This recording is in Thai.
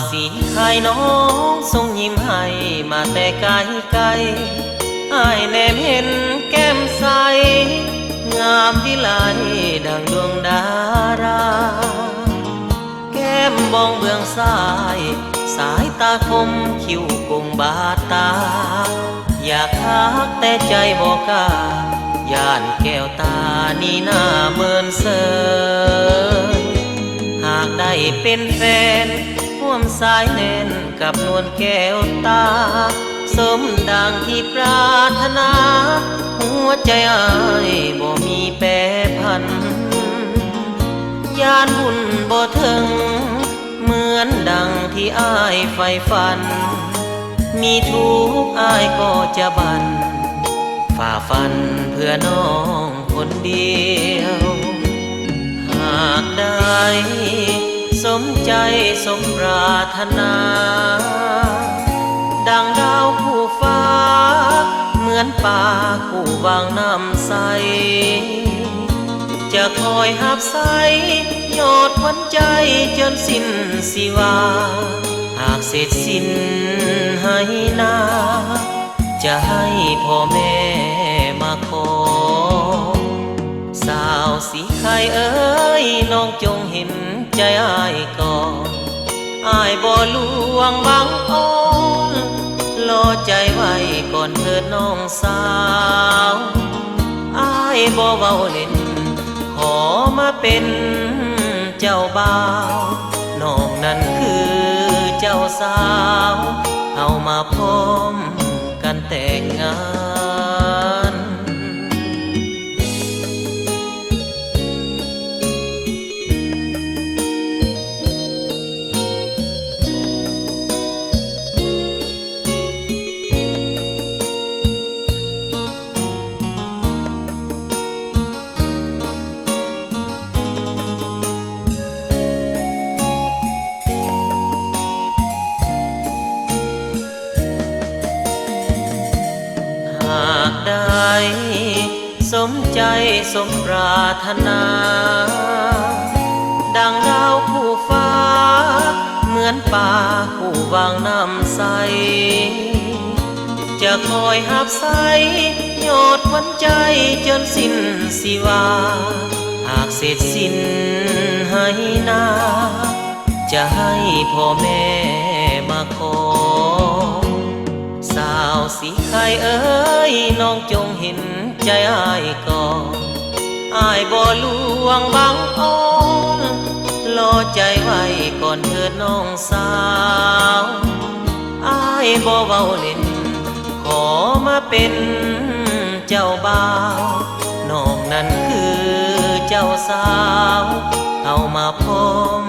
สีไข่น้องส่งยิ้มให้มาแต่ไกลไกลอ้ายแนมเห็นแก้มใสงามวิไลดังดวงดาราแก้มบองเบื้องซ้ายสายตาคมคิ้วกงบาดตาอยากทักแต่ใจบอกกล้าย่านแก้วตานี่หน้าเมินเสยหากได้เป็นแฟนร่วมสายแน่นกับนวลแก้วตาสมดังที่ปรารถนาหัวใจอ้ายบ่มีแปรพันยานบุญบ่ถึงเหมือนดังที่อ้ายใฝ่ฝันมีทุกข์อ้ายก็จะบันฝ่าฟันเพื่อน้องคนเดียวหากได้สมใจสมปรารถนาดังดาวคู่ฟ้าเหมือนป่าคู่วางน้ำใสจะคอยหับใสยอดวันใจจนสิ้นสิวาหากเสร็จสิ้นให้นาจะให้พ่อแม่มาขอสาวสีไข่เอ้ยน้องจงเห็นใจอ้ายก่อนอ้ายบ่ลวงบังอ้อนรอใจไว้ก่อนเถิดน้องสาวอ้ายบ่เว้าเล่นขอมาเป็นเจ้าบ่าวน้องนั้นคือเจ้าสาวเอามาพร้อมกันแต่งงานหากได้สมใจสมปรารถนาดังดาวคู่ฟ้าเหมือนป่าคู่วางน้ำใสจะคอยหับใสยอดวันใจจนสิ้นสิวาหากเสร็จสิ้นให้นาจะให้พ่อแม่มาขอสาวสีไข่เอ้ยน้องจงเห็นใจอ้ายก่อนอ้ายบ่ลวงบังอ้อนรอใจไว้ก่อนเถิดน้องสาวอ้ายบ่เว้าเล่นขอมาเป็นเจ้าบ่าวน้องนั้นคือเจ้าสาวเอามาพร้อม